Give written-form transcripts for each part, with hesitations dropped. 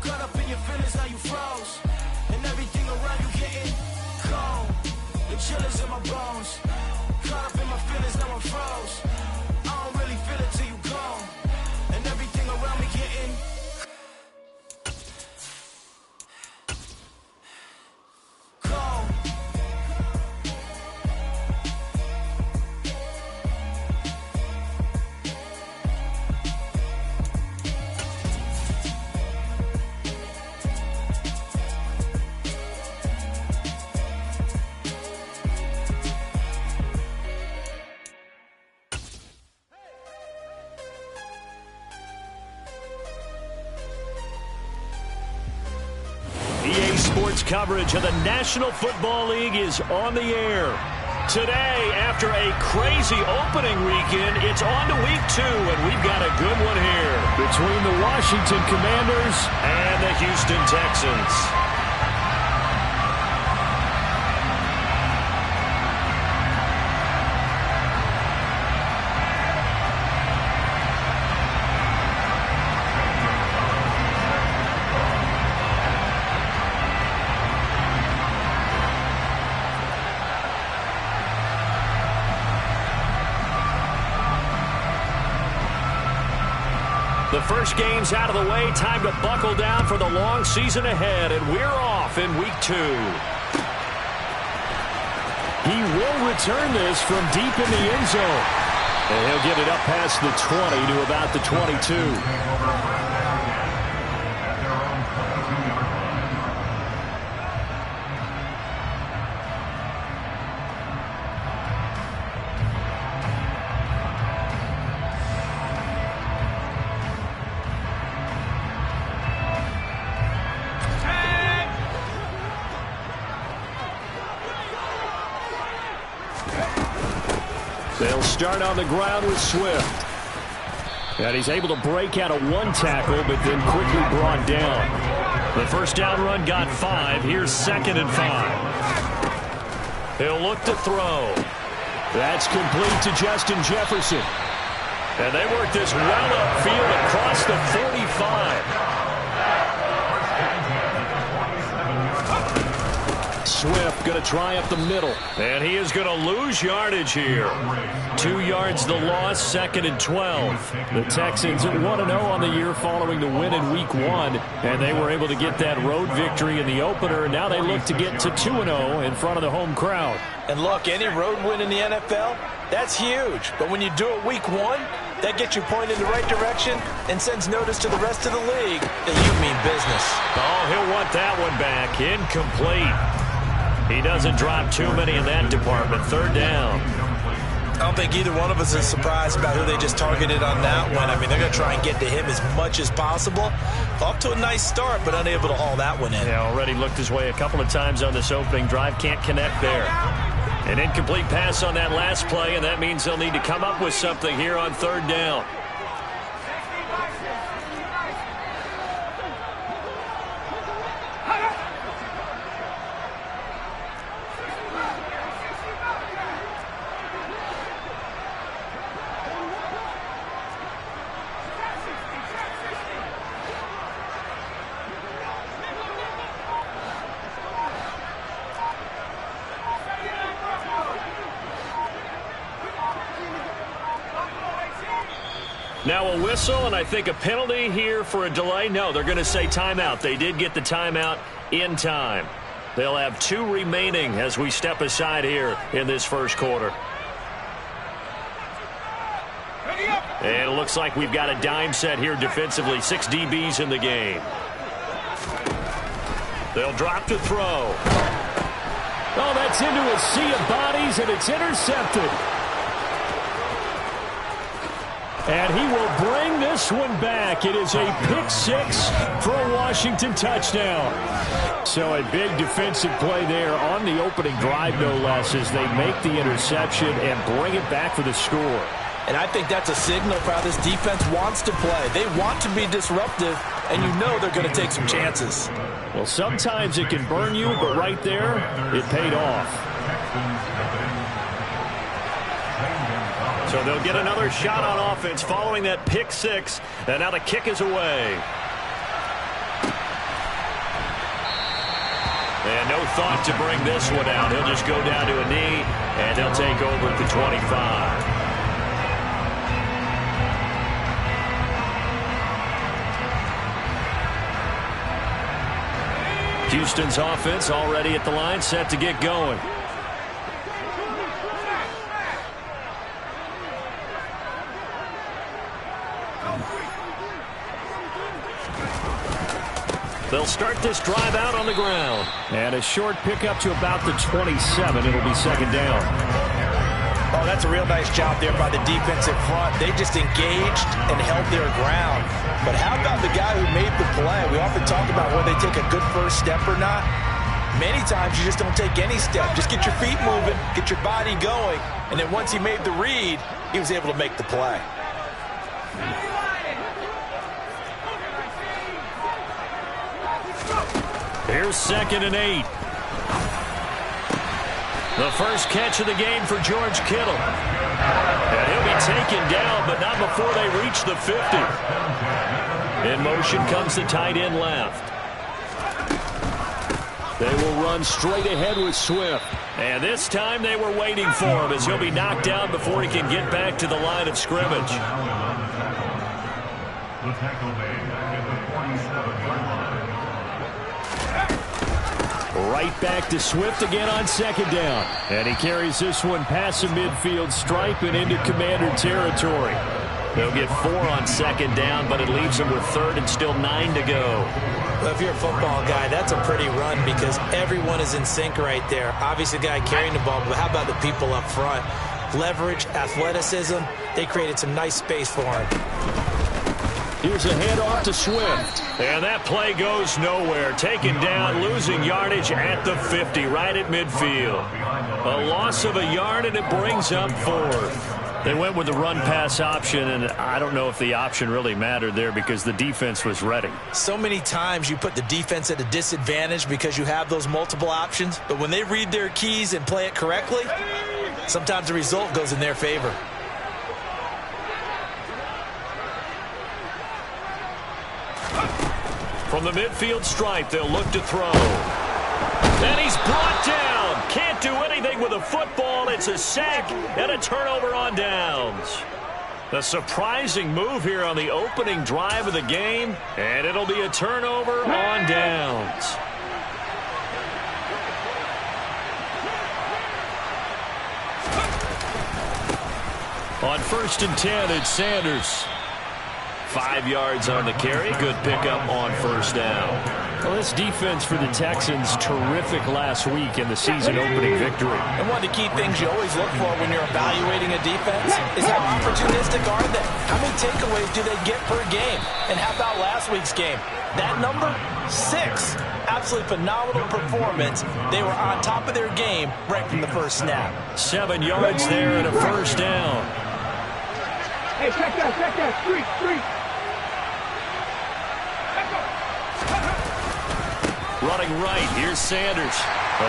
Caught up in your feelings, now you froze. And everything around you getting cold. The chillers in my bones. Caught up in my feelings, now I'm froze. I don't really feel it till you gone. And everything around me getting cold. EA Sports coverage of the National Football League is on the air. Today, after a crazy opening weekend, it's on to week 2, and we've got a good one here between the Washington Commanders and the Houston Texans. The first game's out of the way. Time to buckle down for the long season ahead, and we're off in week 2. He will return this from deep in the end zone. And he'll get it up past the 20 to about the 22. They'll start on the ground with Swift. And he's able to break out of one tackle, but then quickly brought down. The first down run got 5. Here's 2nd and 5. He'll look to throw. That's complete to Justin Jefferson. And they work this well upfield across the 45. Swift going to try up the middle. And he is going to lose yardage here. 2 yards the loss, 2nd and 12. The Texans are 1-0 on the year following the win in week 1. And they were able to get that road victory in the opener. And now they look to get to 2-0 in front of the home crowd. And look, any road win in the NFL, that's huge. But when you do it week 1, that gets you pointed in the right direction and sends notice to the rest of the league that you mean business. Oh, he'll want that one back. Incomplete. He doesn't drop too many in that department. 3rd down. I don't think either one of us is surprised about who they just targeted on that one. I mean, they're going to try and get to him as much as possible. Off to a nice start, but unable to haul that one in. Yeah, already looked his way a couple of times on this opening drive. Can't connect there. An incomplete pass on that last play, and that means they'll need to come up with something here on 3rd down. Now a whistle, and I think a penalty here for a delay. No, they're going to say timeout. They did get the timeout in time. They'll have 2 remaining as we step aside here in this first quarter. And it looks like we've got a dime set here defensively. 6 DBs in the game. They'll drop to throw. Oh, that's into a sea of bodies, and it's intercepted. And he will bring this one back. It is a pick-6 for a Washington touchdown. So a big defensive play there on the opening drive, no less, as they make the interception and bring it back for the score. And I think that's a signal for how this defense wants to play. They want to be disruptive, and you know they're going to take some chances. Well, sometimes it can burn you, but right there, it paid off. So they'll get another shot on offense following that pick-6, and now the kick is away. And no thought to bring this one out. He'll just go down to a knee, and they'll take over at the 25. Houston's offense already at the line, set to get going. They'll start this drive out on the ground. And a short pickup to about the 27. It'll be second down. Oh, that's a real nice job there by the defensive front. They just engaged and held their ground. But how about the guy who made the play? We often talk about whether they take a good first step or not. Many times you just don't take any step. Just get your feet moving, get your body going, and then once he made the read, he was able to make the play. Here's 2nd and 8. The first catch of the game for George Kittle. And he'll be taken down, but not before they reach the 50. In motion comes the tight end left. They will run straight ahead with Swift. And this time they were waiting for him as he'll be knocked down before he can get back to the line of scrimmage. The tackle made at the 47-yard line. Right back to Swift again on 2nd down. And he carries this one past the midfield stripe and into Commander territory. They'll get 4 on 2nd down, but it leaves them with 3rd and still 9 to go. Well, if you're a football guy, that's a pretty run because everyone is in sync right there. Obviously, the guy carrying the ball, but how about the people up front? Leverage, athleticism, they created some nice space for him. Here's a handoff to Swift. And that play goes nowhere. Taken down, losing yardage at the 50, right at midfield. A loss of a yard, and it brings up 4th. They went with the run-pass option, and I don't know if the option really mattered there because the defense was ready. So many times you put the defense at a disadvantage because you have those multiple options, but when they read their keys and play it correctly, sometimes the result goes in their favor. From the midfield stripe, they'll look to throw. And he's brought down. Can't do anything with a football. It's a sack and a turnover on downs. A surprising move here on the opening drive of the game, and it'll be a turnover on downs. On 1st and 10, it's Sanders. 5 yards on the carry. Good pickup on 1st down. Well, this defense for the Texans, terrific last week in the season-opening victory. And one of the key things you always look for when you're evaluating a defense is how opportunistic are they? How many takeaways do they get per game? And how about last week's game? That number, 6. Absolutely phenomenal performance. They were on top of their game right from the first snap. 7 yards there and a 1st down. Hey, check that, street. Running right, here's Sanders.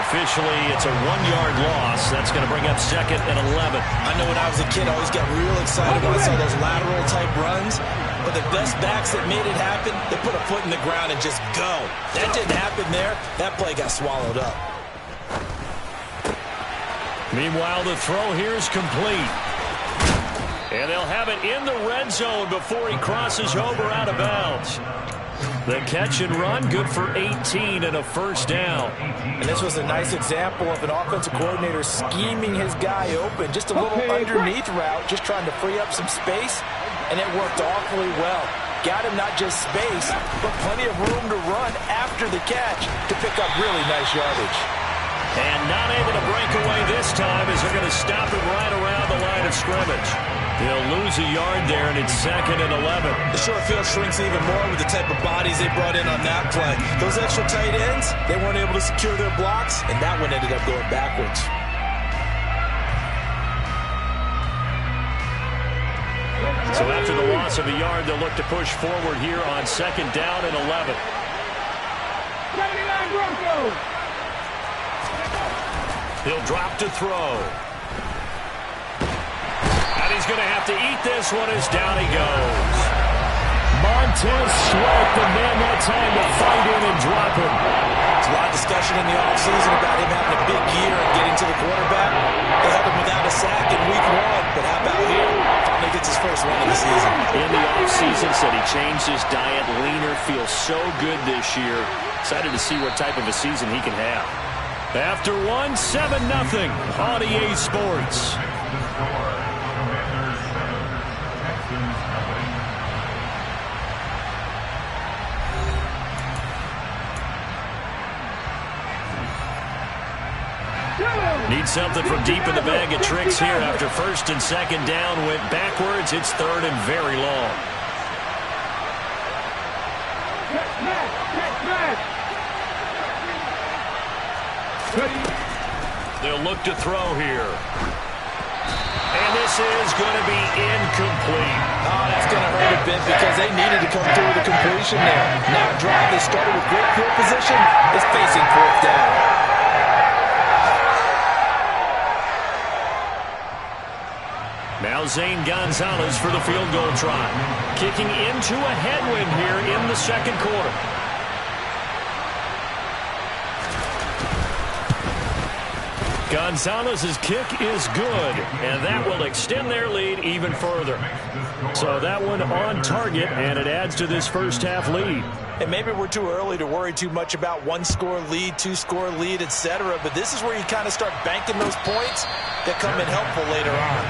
Officially, it's a 1-yard loss. That's going to bring up 2nd and 11. I know when I was a kid, I always got real excited when I saw those lateral-type runs. But the best backs that made it happen, they put a foot in the ground and just go. That didn't happen there. That play got swallowed up. Meanwhile, the throw here is complete. And they'll have it in the red zone before he crosses over out of bounds. The catch and run, good for 18 and a 1st down. And this was a nice example of an offensive coordinator scheming his guy open. Just a little underneath route, just trying to free up some space, and it worked awfully well. Got him not just space, but plenty of room to run after the catch to pick up really nice yardage. And not able to break away this time as they're going to stop him right around the line of scrimmage. He'll lose a yard there, and it's 2nd and 11. The short field shrinks even more with the type of bodies they brought in on that play. Those extra tight ends, they weren't able to secure their blocks, and that one ended up going backwards. So after the loss of a yard, they'll look to push forward here on 2nd down and 11. 79 Broncos. He'll drop to throw. And he's going to have to eat this one as down he goes. Montez Sweat, the man that time to fight in and drop him. It's a lot to discussion in the offseason about him having a big year and getting to the quarterback. They held him without a sack in week 1, but how about here? Finally gets his first win of the season. In the offseason, said he changed his diet, leaner, feels so good this year. Excited to see what type of a season he can have. After one, 7-0 on EA Sports. Need something from deep in the bag of tricks here after first and second down went backwards. It's third and very long. They'll look to throw here. And this is going to be incomplete. Oh, that's going to hurt a bit because they needed to come through with a completion there. Now a drive that started with great field position is facing fourth down. Now Zane Gonzalez for the field goal try. Kicking into a headwind here in the second quarter. Gonzalez's kick is good, and that will extend their lead even further. So that one on target, and it adds to this first half lead. And maybe we're too early to worry too much about one-score lead, two-score lead, etc. But this is where you kind of start banking those points that come in helpful later on.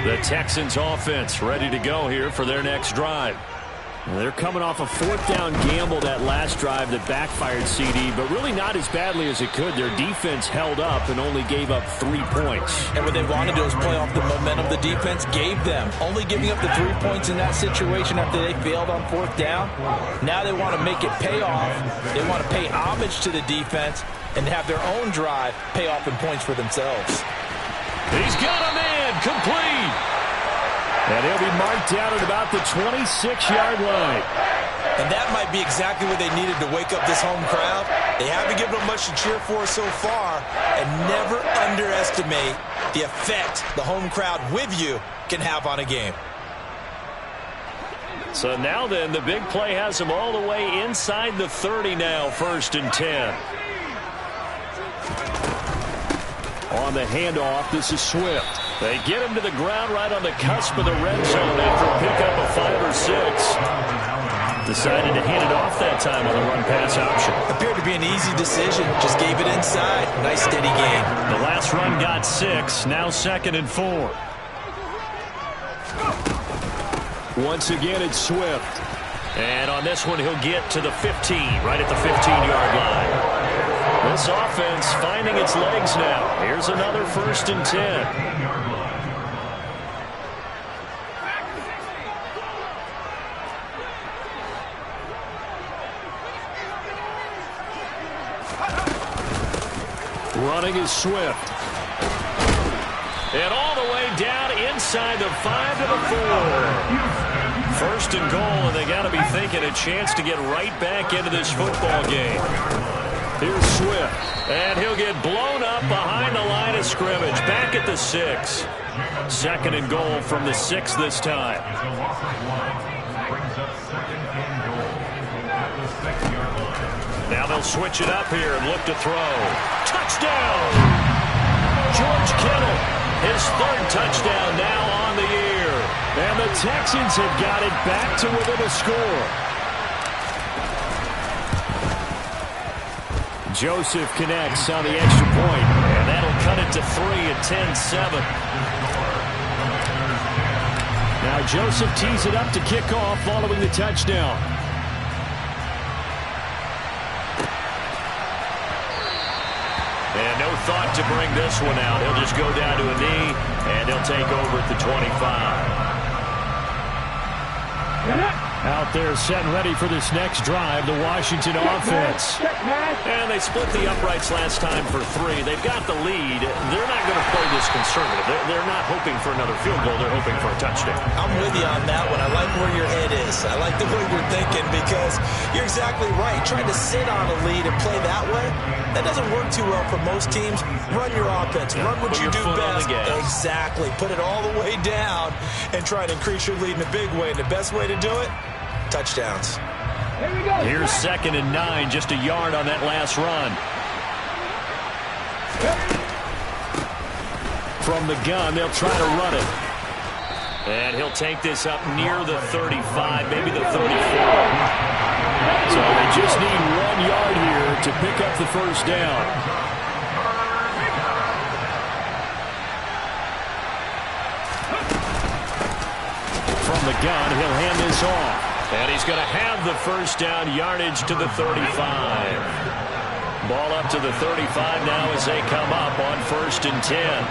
The Texans offense ready to go here for their next drive. They're coming off a fourth down gamble that last drive that backfired, CD, but really not as badly as it could. Their defense held up and only gave up 3 points. And what they wanted to do is play off the momentum the defense gave them. Only giving up the 3 points in that situation after they failed on fourth down. Now they want to make it pay off. They want to pay homage to the defense and have their own drive pay off in points for themselves. He's got a man complete. And he'll be marked down at about the 26-yard line. And that might be exactly what they needed to wake up this home crowd. They haven't given them much to cheer for so far. And never underestimate the effect the home crowd with you can have on a game. So now then, the big play has them all the way inside the 30 now, 1st and 10. On the handoff, this is Swift. They get him to the ground right on the cusp of the red zone after a pickup of 5 or 6. Decided to hand it off that time on the run-pass option. Appeared to be an easy decision. Just gave it inside. Nice steady game. The last run got 6. Now 2nd and 4. Once again, it's Swift. And on this one, he'll get to the 15, right at the 15-yard line. This offense finding its legs now. Here's another 1st and 10. Running is Swift. And all the way down inside the 5 to the 4. 1st and goal, and they got to be thinking a chance to get right back into this football game. Here's Swift, and he'll get blown up behind the line of scrimmage, back at the 6. 2nd and goal from the 6 this time. Now they'll switch it up here and look to throw. Touchdown! George Kittle, his 3rd touchdown now on the year. And the Texans have got it back to within a score. Joseph connects on the extra point, and that'll cut it to 3 at 10-7. Now Joseph tees it up to kick off following the touchdown. And no thought to bring this one out. He'll just go down to a knee, and he'll take over at the 25. Out there set and ready for this next drive, the Washington offense. And they split the uprights last time for 3. They've got the lead. They're not going to play this conservative. They're not hoping for another field goal. They're hoping for a touchdown. I'm with you on that one. I like where your head is. I like the way you're thinking because you're exactly right. Trying to sit on a lead and play that way, that doesn't work too well for most teams. Run your offense. Run what you do best. Exactly. Put it all the way down and try to increase your lead in a big way. And the best way to do it, touchdowns. Here's 2nd and 9, just a yard on that last run. From the gun, they'll try to run it. And he'll take this up near the 35, maybe the 34. So they just need 1 yard here to pick up the first down. From the gun, he'll hand this off. And he's going to have the first down, yardage to the 35. Ball up to the 35 now as they come up on 1st and 10.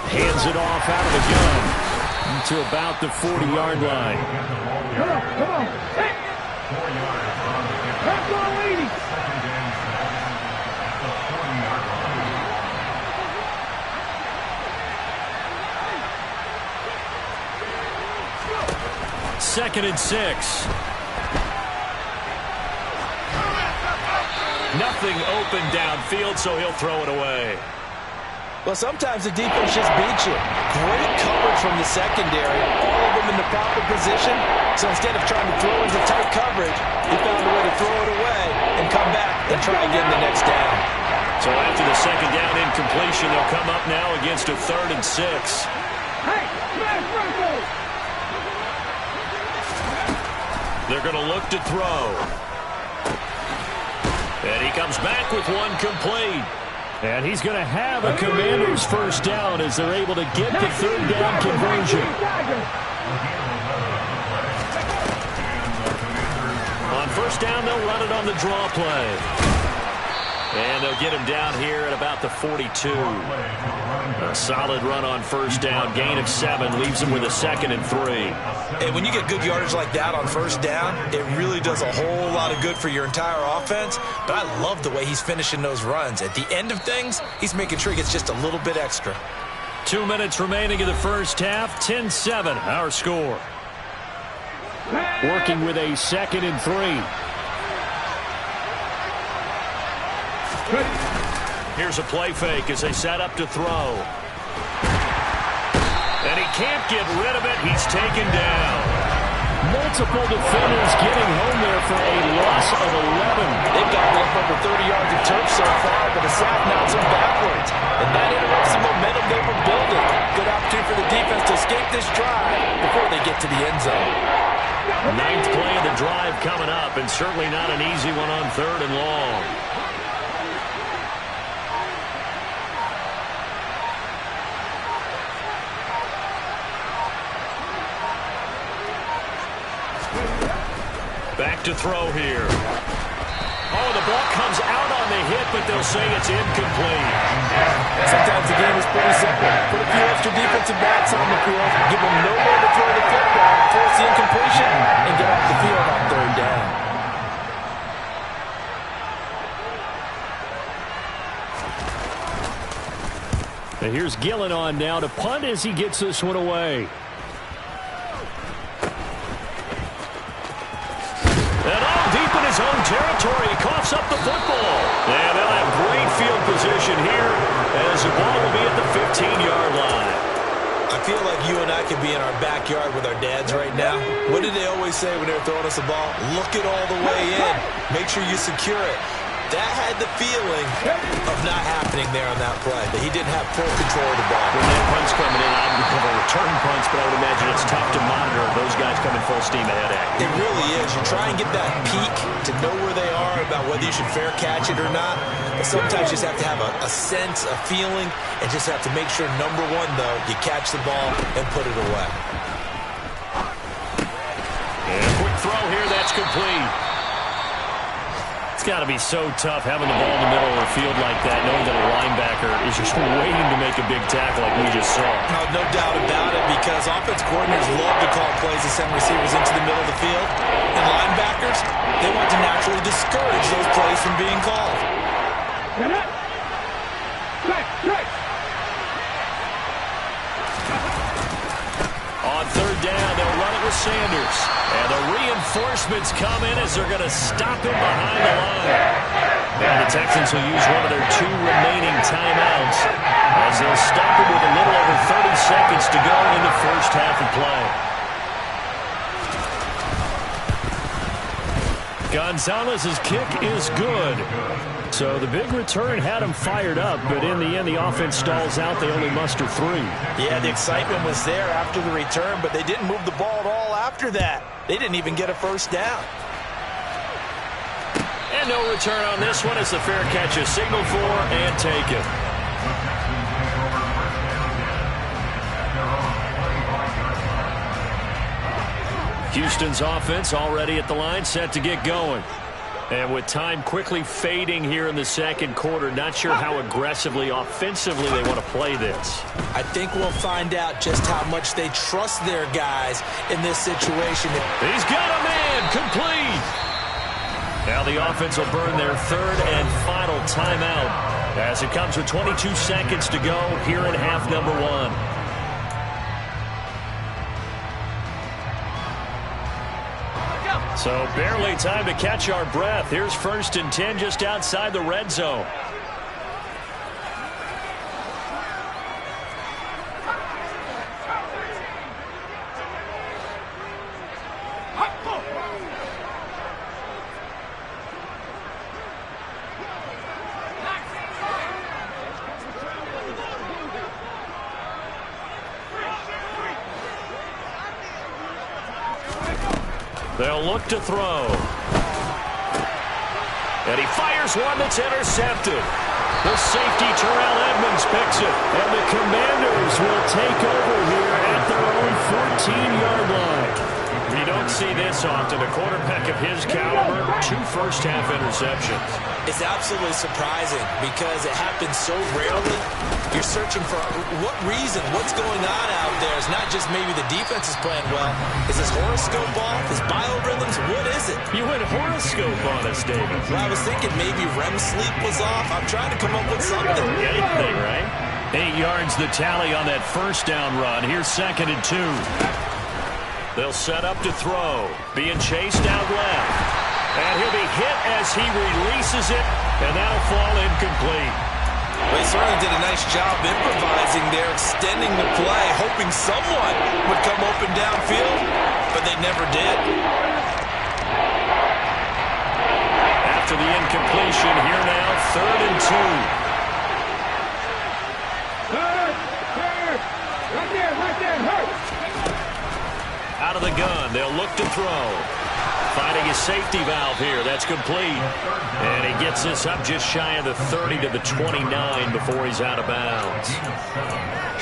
Hands it off out of the gun to about the 40-yard line. Come on. Hey. Let's go, ladies. Second and 6. Nothing open downfield, so he'll throw it away. Well, sometimes the defense just beats you. Great coverage from the secondary. All of them in the proper position. So instead of trying to throw into tight coverage, he found a way to throw it away and come back and try again the next down. So after the second down incompletion, they'll come up now against a 3rd and 6. Hey, They're going to look to throw. And he comes back with one complete. And he's going to have a Commander's first down as they're able to get the 3rd down conversion. On 1st down, they'll run it on the draw play. And they'll get him down here at about the 42. A solid run on 1st down. Gain of 7 leaves him with a 2nd and 3. And when you get good yardage like that on 1st down, it really does a whole lot of good for your entire offense. But I love the way he's finishing those runs. At the end of things, he's making sure he gets just a little bit extra. 2 minutes remaining in the first half. 10-7, our score. Working with a 2nd and 3. Here's a play fake as they set up to throw. And he can't get rid of it. He's taken down. Multiple defenders getting home there for a loss of 11. They've got up over 30 yards of turf so far, but the sack knocks them backwards. And that interrupts the momentum they were building. Good opportunity for the defense to escape this drive before they get to the end zone. 9th play of the drive coming up, and certainly not an easy one on 3rd and long. Back to throw here. Oh, the ball comes out on the hit, but they'll say it's incomplete. Sometimes the game is pretty simple. Put a few extra defensive backs on the field, give them nowhere to throw the football, force the incompletion, and get off the field on 3rd down. And here's Gillen on now to punt as he gets this one away. And all deep in his own territory, he coughs up the football. And they'll have great field position here as the ball will be at the 15-yard line. I feel like you and I could be in our backyard with our dads right now. What did they always say when they were throwing us the ball? Look it all the way in. Make sure you secure it. That had the feeling of not happening there on that play, that he didn't have full control of the ball. When that punt's coming in, I would have a return punch, but I would imagine it's tough to monitor those guys coming full steam ahead at you. It really is. You try and get that peek to know where they are, about whether you should fair catch it or not. But sometimes you just have to have a sense, a feeling, and just have to make sure, number one, though, you catch the ball and put it away. And a quick throw here, that's complete. It's got to be so tough having the ball in the middle of the field like that, knowing that a linebacker is just waiting to make a big tackle like we just saw. No doubt about it, because offense coordinators love to call plays to send receivers into the middle of the field. And linebackers, they want to naturally discourage those plays from being called. Get up. Strike. On third down, they'll run it with Sanders. And the reinforcements come in as they're going to stop him behind the line. And the Texans will use one of their 2 remaining timeouts as they'll stop him with a little over 30 seconds to go in the first half of play. Gonzalez's kick is good. So the big return had him fired up, but in the end, the offense stalls out. They only muster 3. Yeah, the excitement was there after the return, but they didn't move the ball at all after that. They didn't even get a first down. And no return on this one as the fair catch is signaled for and taken. Houston's offense already at the line, set to get going. And with time quickly fading here in the second quarter, not sure how aggressively, offensively they want to play this. I think we'll find out just how much they trust their guys in this situation. He's got a man, complete. Now the offense will burn their 3rd and final timeout as it comes with 22 seconds to go here in half number 1. So barely time to catch our breath. Here's 1st and 10 just outside the red zone. They'll look to throw. And he fires one that's intercepted. The safety, Terrell Edmonds, picks it. And the Commanders will take over here at their own 14-yard line. You don't see this often. A quarterback of his caliber, 2 first-half interceptions. It's absolutely surprising because it happens so rarely. You're searching for what reason, what's going on out there. It's not just maybe the defense is playing well. Is this horoscope off? Is biorhythms? What is it? You went horoscope on us, David. Well, I was thinking maybe REM sleep was off. I'm trying to come up with something. Anything, right? 8 yards the tally on that first down run. Here's 2nd and 2. They'll set up to throw. Being chased out left. And he'll be hit as he releases it. And that'll fall incomplete. Well, he certainly did a nice job improvising there, extending the play, hoping someone would come open downfield, but they never did. After the incompletion, here now, 3rd and 2. Out of the gun, they'll look to throw. Finding his safety valve here. That's complete. And he gets this up just shy of the 30 to the 29 before he's out of bounds.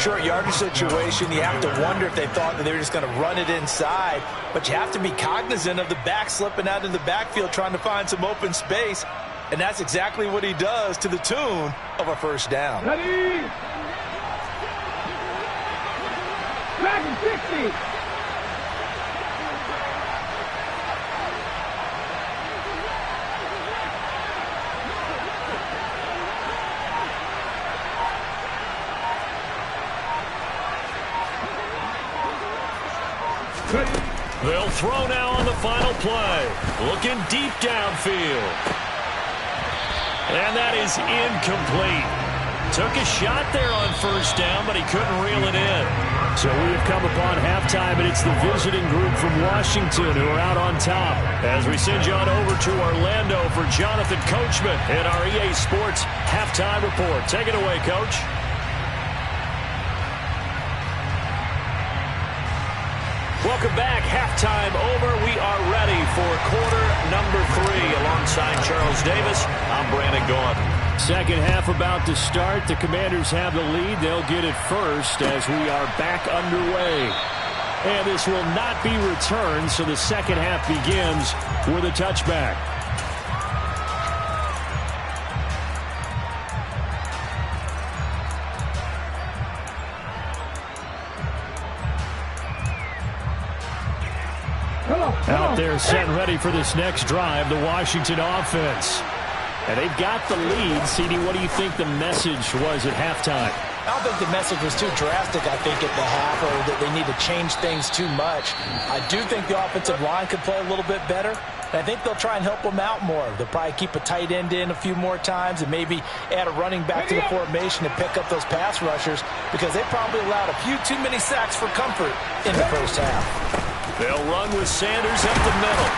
Short yardage situation, you have to wonder if they thought that they were just going to run it inside. But you have to be cognizant of the back slipping out in the backfield trying to find some open space. And that's exactly what he does to the tune of a first down. Ready? Dragon 60. They'll throw now on the final play. Looking deep downfield. And that is incomplete. Took a shot there on first down, but he couldn't reel it in. So we have come upon halftime, and it's the visiting group from Washington who are out on top. As we send you on over to Orlando for Jonathan Coachman in our EA Sports Halftime Report. Take it away, Coach. Welcome back. Halftime over. We are ready for quarter number 3. Alongside Charles Davis, I'm Brandon Gaudin. Second half about to start. The Commanders have the lead. They'll get it first as we are back underway. And this will not be returned, so the second half begins with a touchback. Out there set and ready for this next drive, the Washington offense. And they've got the lead. CD, what do you think the message was at halftime? I don't think the message was too drastic, I think, at the half, or that they need to change things too much. I do think the offensive line could play a little bit better. And I think they'll try and help them out more. They'll probably keep a tight end in a few more times and maybe add a running back to the formation to pick up those pass rushers, because they probably allowed a few too many sacks for comfort in the first half. They'll run with Sanders up the middle.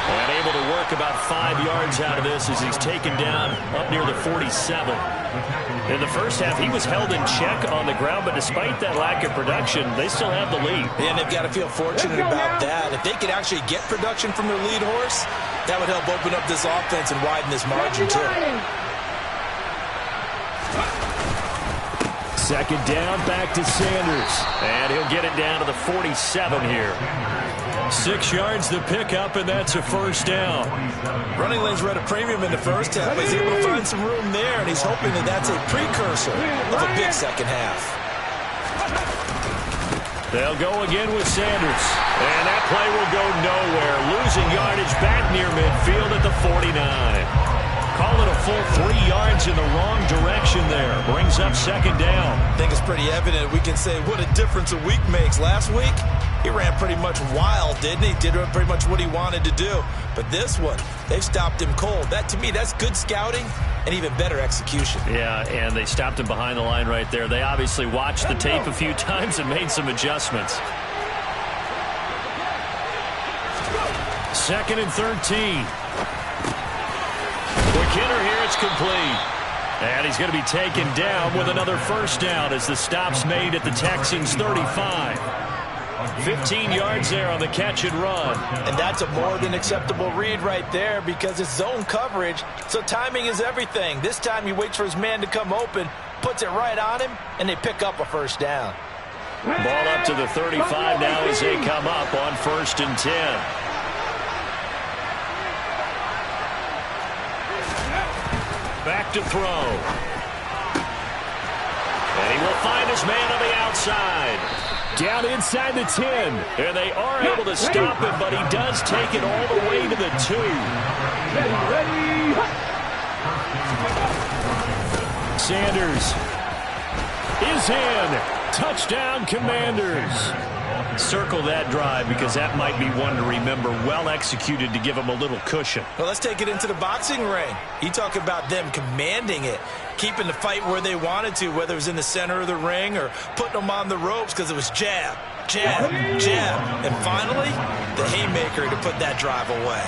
And able to work about 5 yards out of this as he's taken down up near the 47. In the first half, he was held in check on the ground, but despite that lack of production, they still have the lead. And they've got to feel fortunate about that. If they could actually get production from their lead horse, that would help open up this offense and widen this margin, too. Second down, back to Sanders. And he'll get it down to the 47 here. 6 yards the pickup, and that's a first down. Running lanes were at a premium in the first half. He's able to find some room there, and he's hoping that that's a precursor of a big second half. They'll go again with Sanders. And that play will go nowhere. Losing yardage back near midfield at the 49. Call it a full 3 yards in the wrong direction there. Brings up second down. I think it's pretty evident. We can say what a difference a week makes. Last week, he ran pretty much wild, didn't he? Did pretty much what he wanted to do. But this one, they've stopped him cold. That, to me, that's good scouting and even better execution. Yeah, and they stopped him behind the line right there. They obviously watched the tape a few times and made some adjustments. Second and 13. Quick hitter here, it's complete. And he's going to be taken down with another first down as the stop's made at the Texans' 35. 15 yards there on the catch and run. And that's a more than acceptable read right there, because it's zone coverage, so timing is everything. This time he waits for his man to come open, puts it right on him, and they pick up a first down. Ball up to the 35 now as they come up on 1st and 10. Back to throw. And he will find his man on the outside. Down inside the 10. And they are able to stop him, but he does take it all the way to the 2. Sanders is in. Touchdown, Commanders. Circle that drive, because that might be one to remember. Well executed to give them a little cushion. Well, let's take it into the boxing ring. You talk about them commanding it, keeping the fight where they wanted to, whether it was in the center of the ring or putting them on the ropes, because it was jab, jab, jab. And finally, the haymaker to put that drive away.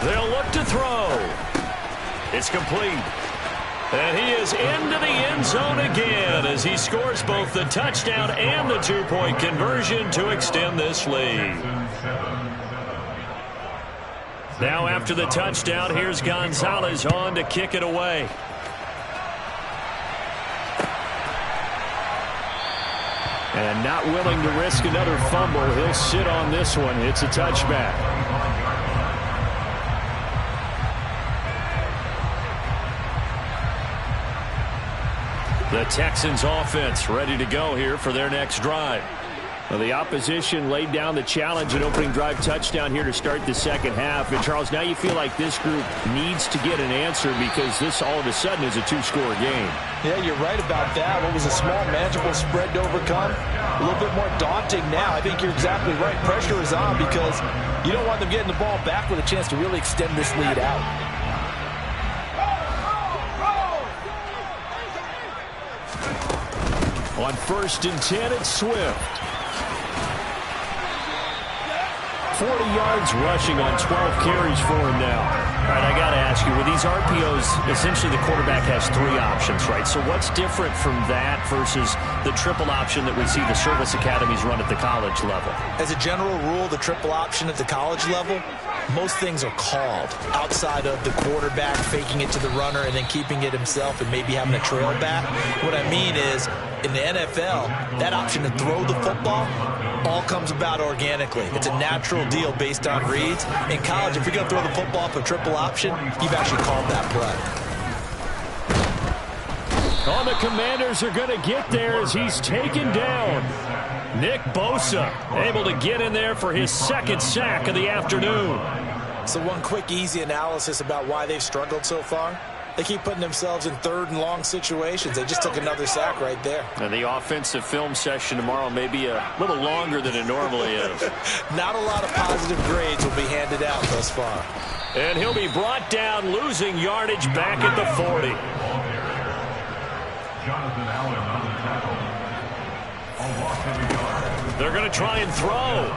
They'll look to throw. It's complete. And he is into the end zone again as he scores both the touchdown and the 2-point conversion to extend this lead. Now after the touchdown, here's Gonzalez on to kick it away. And not willing to risk another fumble, he'll sit on this one. It's a touchback. The Texans offense ready to go here for their next drive. Well, the opposition laid down the challenge, an opening drive touchdown here to start the second half. And, Charles, now you feel like this group needs to get an answer, because this all of a sudden is a 2-score game. Yeah, you're right about that. What was a small, manageable spread to overcome, a little bit more daunting now. I think you're exactly right. Pressure is on, because you don't want them getting the ball back with a chance to really extend this lead out. On 1st and 10, it's Swift. 40 yards rushing on 12 carries for him now. All right, I got to ask you, with these RPOs, essentially the quarterback has 3 options, right? So what's different from that versus the triple option that we see the service academies run at the college level? As a general rule, the triple option at the college level, most things are called outside of the quarterback faking it to the runner and then keeping it himself and maybe having a trail back. What I mean is, in the NFL, that option to throw the football all comes about organically. It's a natural deal based on reads. In college, if you're going to throw the football up a triple option, you've actually called that play. Oh, the Commanders are going to get there as he's taken down. Nick Bosa able to get in there for his 2nd sack of the afternoon. So one quick, easy analysis about why they've struggled so far. They keep putting themselves in 3rd and long situations. They just took another sack right there. And the offensive film session tomorrow may be a little longer than it normally is. Not a lot of positive grades will be handed out thus far. And he'll be brought down, losing yardage back at the 40. Jonathan Allen on the tackle. A loss of a yard. They're going to try and throw.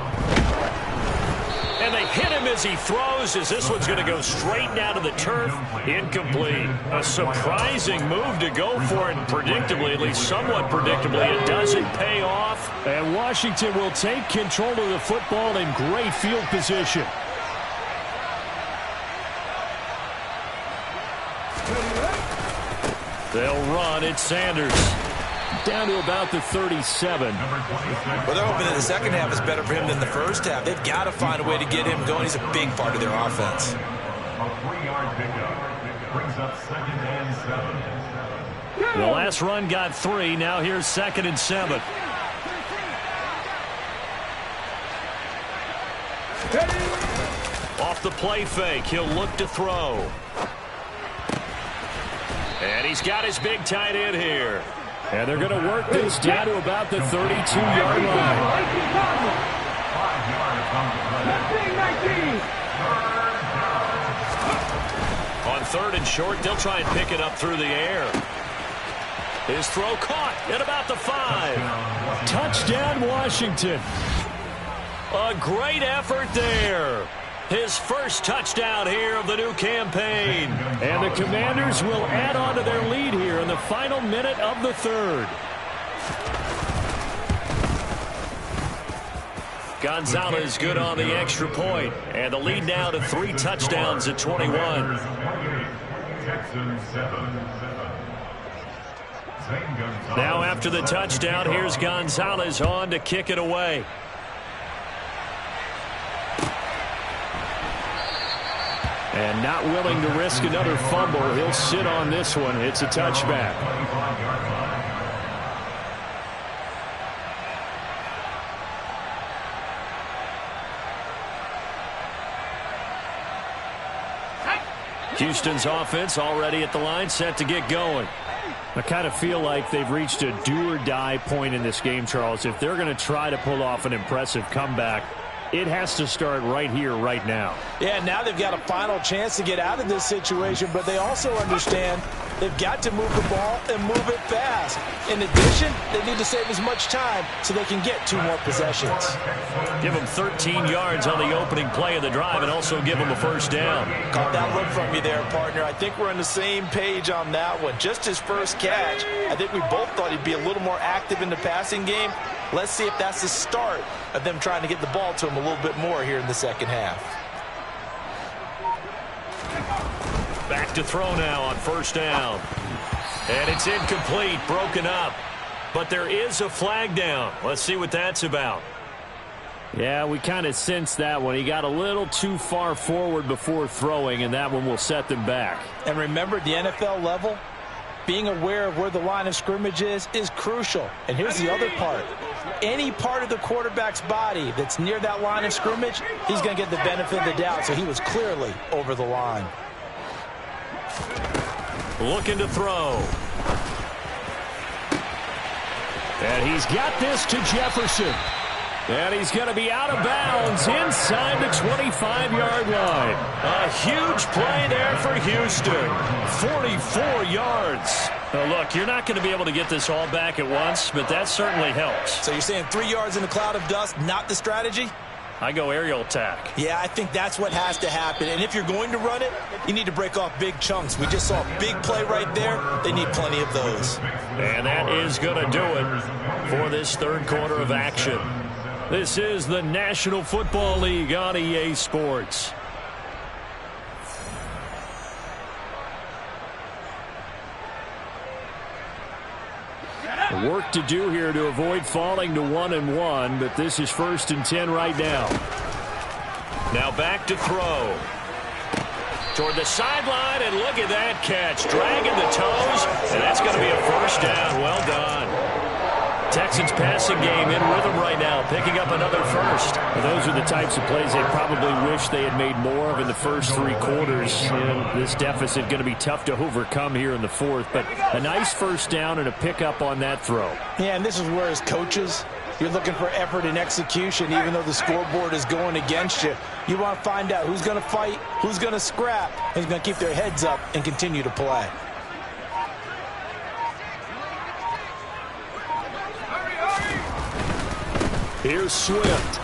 And they hit him as he throws, as this one's going to go straight down to the turf. Incomplete. A surprising move to go for it, predictably, at least somewhat predictably. It doesn't pay off. And Washington will take control of the football in great field position. They'll run. It's Sanders. Down to about the 37. Well, they're hoping that the second half is better for him than the first half. They've got to find a way to get him going. He's a big part of their offense. A 3-yard pickup brings up 2nd and 7. The last run got 3. Now here's 2nd and 7. Off the play fake, he'll look to throw. And he's got his big tight end here. And they're going to work this down to about the 32-yard line. 5 yards on the play. On 3rd and short, they'll try and pick it up through the air. His throw caught at about the 5. Touchdown, Washington. A great effort there. His first touchdown here of the new campaign. And the Commanders will add on to their lead here in the final minute of the 3rd. Gonzalez good on the extra point. And the lead now to 3 touchdowns at 21. Now after the touchdown, here's Gonzalez on to kick it away. And not willing to risk another fumble. He'll sit on this one. It's a touchback. Houston's offense already at the line, set to get going. I kind of feel like they've reached a do-or-die point in this game, Charles. If they're going to try to pull off an impressive comeback, it has to start right here, right now. Yeah, now they've got a final chance to get out of this situation, but they also understand they've got to move the ball and move it fast. In addition, they need to save as much time so they can get 2 more possessions. Give them 13 yards on the opening play of the drive and also give them a first down. Caught that look from you there, partner. I think we're on the same page on that one. Just his first catch, I think we both thought he'd be a little more active in the passing game. Let's see if that's the start of them trying to get the ball to him a little bit more here in the second half. Back to throw now on first down. And it's incomplete, broken up. But there is a flag down. Let's see what that's about. Yeah, we kind of sensed that one. He got a little too far forward before throwing, and that one will set them back. And remember, at the NFL level, being aware of where the line of scrimmage is crucial. And here's the other part. Any part of the quarterback's body that's near that line of scrimmage, he's going to get the benefit of the doubt. So he was clearly over the line. Looking to throw. And he's got this to Jefferson. And he's going to be out of bounds inside the 25-yard line. A huge play there for Houston. 44 yards. Well, look, you're not going to be able to get this all back at once, but that certainly helps. So you're saying 3 yards in a cloud of dust, not the strategy? I go aerial attack. Yeah, I think that's what has to happen. And if you're going to run it, you need to break off big chunks. We just saw a big play right there. They need plenty of those. And that is going to do it for this third quarter of action. This is the National Football League on EA Sports. Work to do here to avoid falling to 1-1, but this is 1st and 10 right now. Now back to throw. Toward the sideline, and look at that catch. Dragging the toes, and that's going to be a first down. Well done. Texans passing game in rhythm right now, picking up another first. Well, those are the types of plays they probably wish they had made more of in the first 3 quarters. And this deficit going to be tough to overcome here in the fourth. But a nice first down and a pickup on that throw. Yeah, and this is where as coaches, you're looking for effort and execution, even though the scoreboard is going against you. You want to find out who's going to fight, who's going to scrap, who's going to keep their heads up and continue to play. Here's Swift.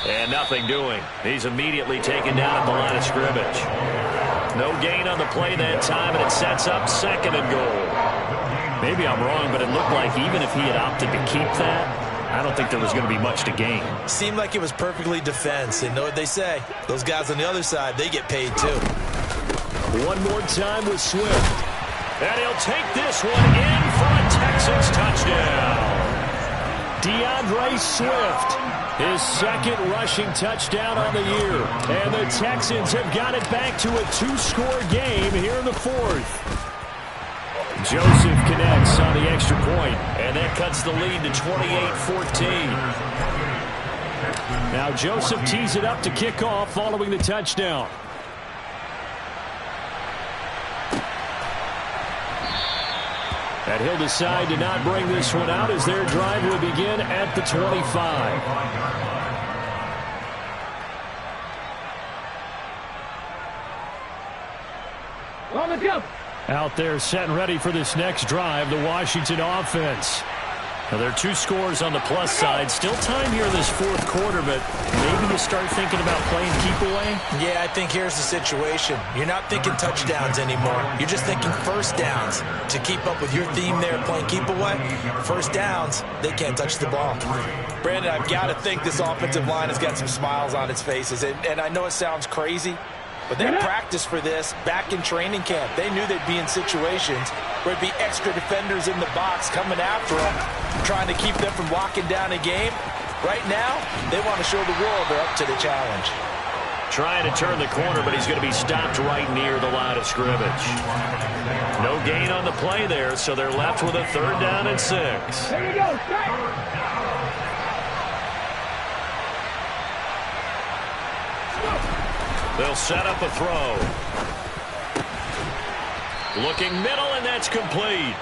And nothing doing. He's immediately taken down at the line of scrimmage. No gain on the play that time, and it sets up 2nd and goal. Maybe I'm wrong, but it looked like even if he had opted to keep that, I don't think there was going to be much to gain. Seemed like it was perfectly defense. And know what they say? Those guys on the other side, they get paid too. One more time with Swift. And he'll take this one in for a Texans touchdown. DeAndre Swift, his 2nd rushing touchdown on the year. And the Texans have got it back to a 2-score game here in the 4th. Joseph connects on the extra point, and that cuts the lead to 28-14. Now Joseph tees it up to kick off following the touchdown. And he'll decide to not bring this one out as their drive will begin at the 25. On the jump. Out there set and ready for this next drive, the Washington offense. Now, there are 2 scores on the plus side. Still time here in this 4th quarter, but maybe you start thinking about playing keep away? Yeah, I think here's the situation. You're not thinking touchdowns anymore. You're just thinking first downs. To keep up with your theme there, playing keep away, first downs, they can't touch the ball. Brandon, I've got to think this offensive line has got some smiles on its faces. And I know it sounds crazy, but they practiced for this back in training camp. They knew they'd be in situations where it'd be extra defenders in the box coming after them, trying to keep them from locking down a game. Right now, they want to show the world they're up to the challenge. Trying to turn the corner, but he's going to be stopped right near the line of scrimmage. No gain on the play there, so they're left with a 3rd down and 6. There you go. They'll set up a throw. Looking middle, and that's complete.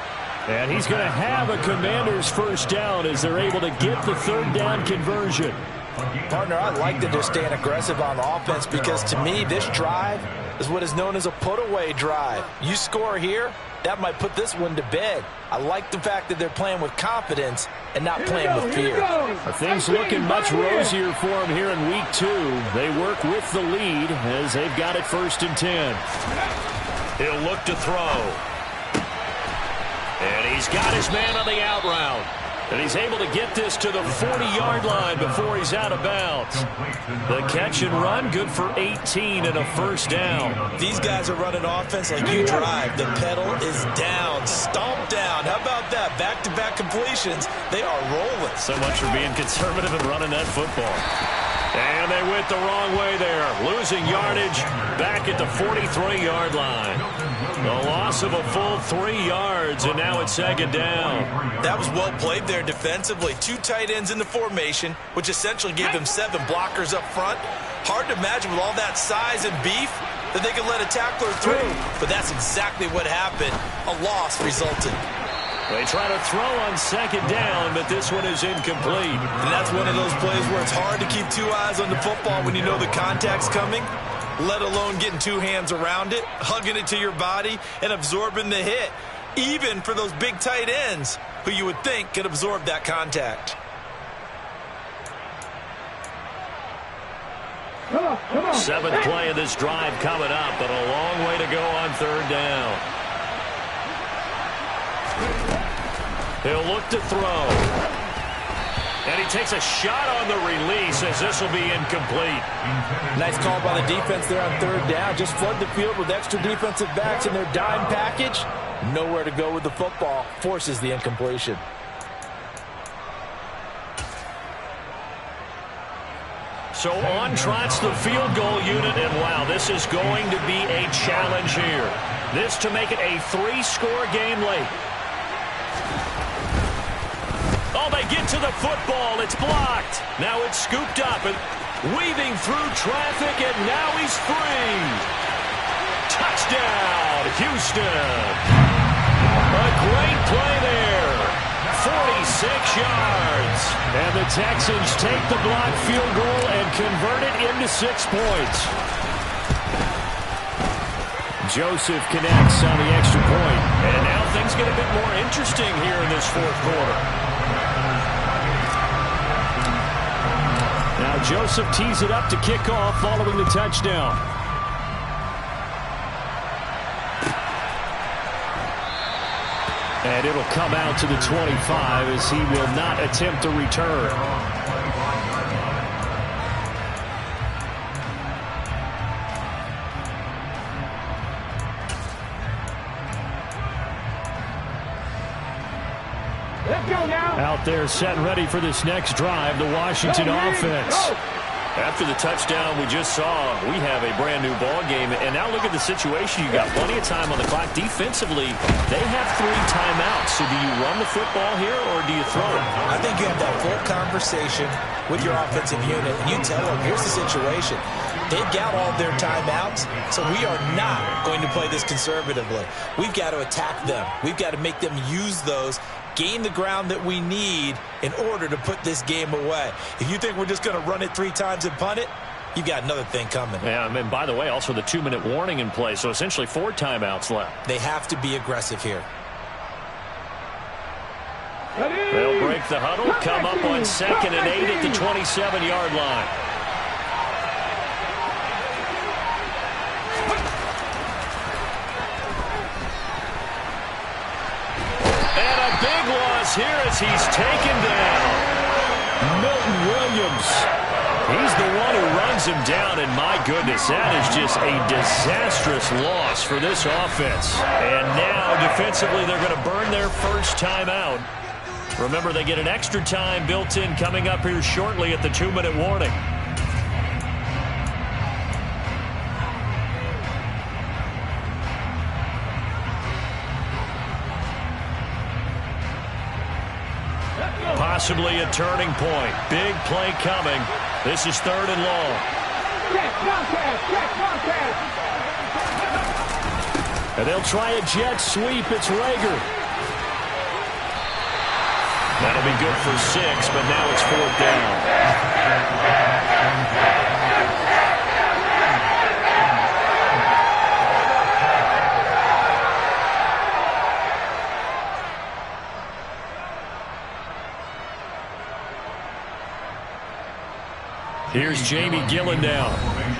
And he's going to have a Commander's first down as they're able to get the 3rd down conversion. Partner, I like that they're staying aggressive on offense because to me, this drive is what is known as a put-away drive. You score here, that might put this one to bed. I like the fact that they're playing with confidence and not playing with fear. Things looking much rosier for them here in week 2. They work with the lead as they've got it 1st and 10. He'll look to throw. And he's got his man on the out route. And he's able to get this to the 40-yard line before he's out of bounds. The catch and run, good for 18 and a first down. These guys are running offense like you drive. The pedal is down, stomped down. How about that? Back-to-back completions. They are rolling. So much for being conservative and running that football. And they went the wrong way there. Losing yardage back at the 43-yard line. The loss of a full 3 yards, and now it's 2nd down. That was well played there defensively. 2 tight ends in the formation, which essentially gave them 7 blockers up front. Hard to imagine with all that size and beef that they could let a tackler through. But that's exactly what happened. A loss resulted. They try to throw on 2nd down, but this one is incomplete. And that's one of those plays where it's hard to keep 2 eyes on the football when you know the contact's coming, let alone getting 2 hands around it, hugging it to your body, and absorbing the hit. even for those big tight ends who you would think could absorb that contact. Come on. Seventh play of this drive coming up, but a long way to go on third down. He'll look to throw. And he takes a shot on the release as this will be incomplete. Nice call by the defense there on third down. Just flood the field with extra defensive backs in their dime package. Nowhere to go with the football. Forces the incompletion. So on trots the field goal unit, and wow, this is going to be a challenge here. This to make it a 3-score game late. Oh, they get to the football. It's blocked. Now it's scooped up and weaving through traffic, and now he's free. Touchdown, Houston. A great play there. 46 yards. And the Texans take the blocked field goal and convert it into 6 points. Joseph connects on the extra point. And now things get a bit more interesting here in this fourth quarter. Now Joseph tees it up to kick off following the touchdown. And it'll come out to the 25 as he will not attempt a return. Let's go now. Out there set and ready for this next drive, the Washington offense. After the touchdown we just saw, we have a brand new ball game. And now look at the situation. You got plenty of time on the clock. Defensively, they have 3 timeouts. So do you run the football here or do you throw it? I think you have that full conversation with your offensive unit, and you tell them, here's the situation. They've got all their timeouts, so we are not going to play this conservatively. We've got to attack them. We've got to make them use those, gain the ground that we need in order to put this game away. If you think we're just going to run it 3 times and punt it, you've got another thing coming. Yeah, and by the way, also the 2-minute warning in play, so essentially 4 timeouts left. They have to be aggressive here. They'll break the huddle, come up on 2nd and 8 at the 27-yard line. And a big loss here as he's taken down. Milton Williams. He's the one who runs him down, and my goodness, that is just a disastrous loss for this offense. And now, defensively, they're going to burn their first timeout. Remember, they get an extra time built in coming up here shortly at the 2-minute warning. Possibly a turning point. Big play coming. This is 3rd and long. Check contact. And they'll try a jet sweep. It's Rager. That'll be good for 6, but now it's 4th down. Here's Jamie Gillen down.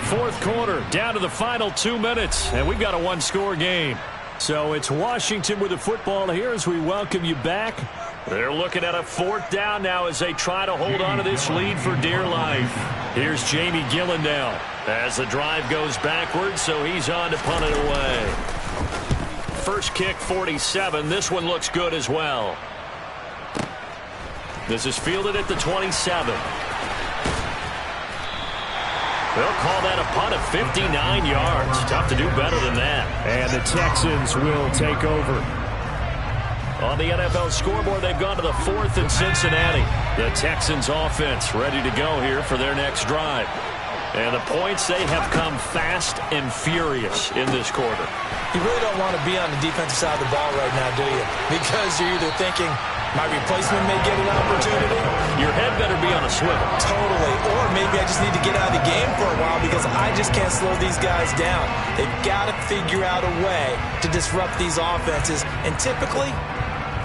4th quarter, down to the final 2 minutes, and we've got a 1-score game. So it's Washington with the football here as we welcome you back. They're looking at a 4th down now as they try to hold on to this lead for dear life. Here's Jamie Gillen down as the drive goes backwards, so he's on to punt it away. First kick, 47. This one looks good as well. This is fielded at the 27. They'll call that a punt of 59 yards. Tough to do better than that. And the Texans will take over. On the NFL scoreboard, they've gone to the 4th in Cincinnati. The Texans offense ready to go here for their next drive. And the points, they have come fast and furious in this quarter. You really don't want to be on the defensive side of the ball right now, do you? Because you're either thinking, My replacement may get an opportunity. Your head better be on a swivel. Totally. Or maybe I just need to get out of the game for a while because I just can't slow these guys down. They've got to figure out a way to disrupt these offenses. And typically,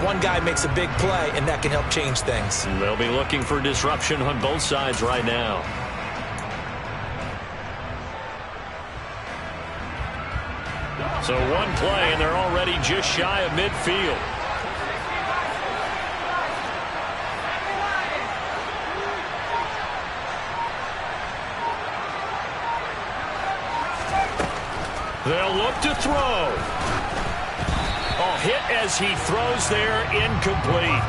one guy makes a big play, and that can help change things. They'll be looking for disruption on both sides right now. So one play, and they're already just shy of midfield. They'll look to throw. Oh, hit as he throws there, incomplete.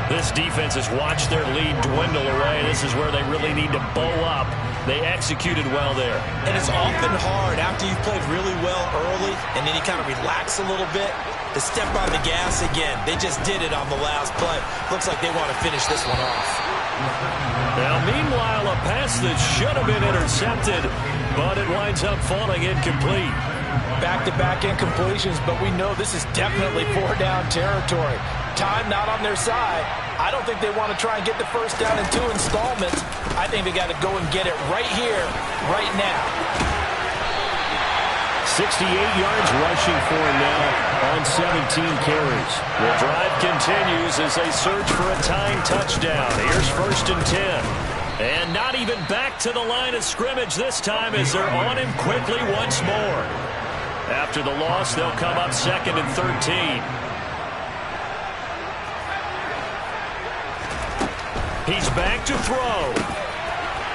This defense has watched their lead dwindle away. This is where they really need to bow up. They executed well there. And it's often hard after you've played really well early and then you kind of relax a little bit to step on the gas again. They just did it on the last play. Looks like they want to finish this one off. Now, meanwhile, a pass that should have been intercepted, but it winds up falling incomplete. Back-to-back incompletions, but we know this is definitely four-down territory. Time not on their side. I don't think they want to try and get the first down in 2 installments. I think they got to go and get it right here, right now. 68 yards rushing for him now on 17 carries. The drive continues as they search for a tying touchdown. Here's 1st and 10. And not even back to the line of scrimmage this time as they're on him quickly once more. After the loss, they'll come up 2nd and 13. He's back to throw.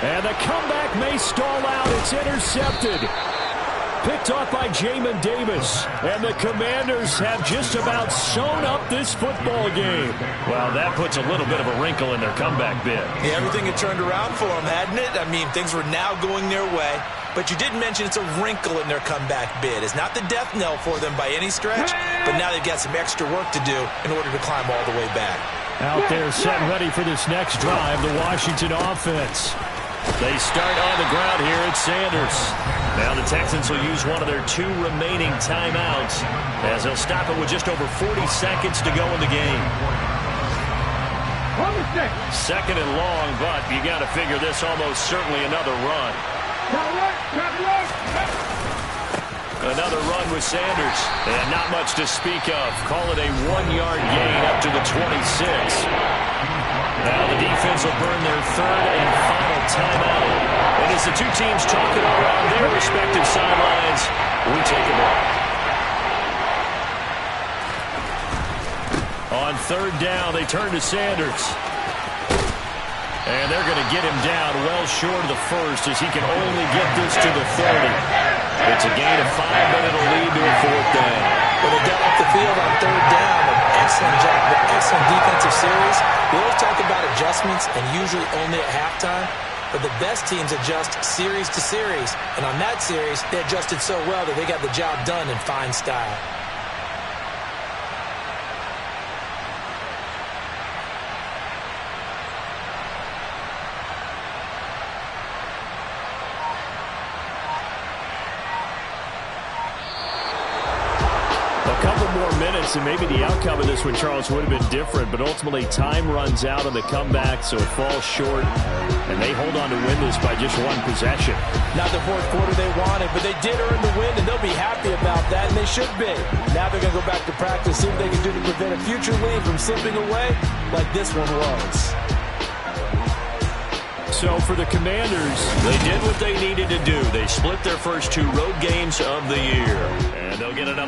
And the comeback may stall out. It's intercepted. Picked off by Jamin Davis. And the Commanders have just about sewn up this football game. Well, that puts a little bit of a wrinkle in their comeback bid. Yeah, everything had turned around for them, hadn't it? I mean, things were now going their way. But you did mention it's a wrinkle in their comeback bid. It's not the death knell for them by any stretch, but now they've got some extra work to do in order to climb all the way back. Out there set ready for this next drive, the Washington offense. They start on the ground here at Sanders. Now the Texans will use one of their 2 remaining timeouts as they'll stop it with just over 40 seconds to go in the game. 2nd and long, but you got to figure this almost certainly another run. Another run with Sanders, and not much to speak of. Call it a 1-yard gain up to the 26. Now the defense will burn their 3rd and final timeout. And as the 2 teams talk it over on their respective sidelines, we take a break. On 3rd down, they turn to Sanders. And they're going to get him down well short of the 1st as he can only get this to the 30. It's a gain of 5, but it'll lead to a 4th down. When they got off the field on 3rd down, an excellent job, an excellent defensive series. We always talk about adjustments and usually only at halftime, but the best teams adjust series to series. And on that series, they adjusted so well that they got the job done in fine style. And maybe the outcome of this one, Charles, would have been different, but ultimately time runs out on the comeback, so it falls short, and they hold on to win this by just 1 possession. Not the 4th quarter they wanted, but they did earn the win, and they'll be happy about that, and they should be. Now they're going to go back to practice, see what they can do to prevent a future lead from slipping away like this one was. So for the Commanders, they did what they needed to do. They split their first 2 road games of the year, and they'll get another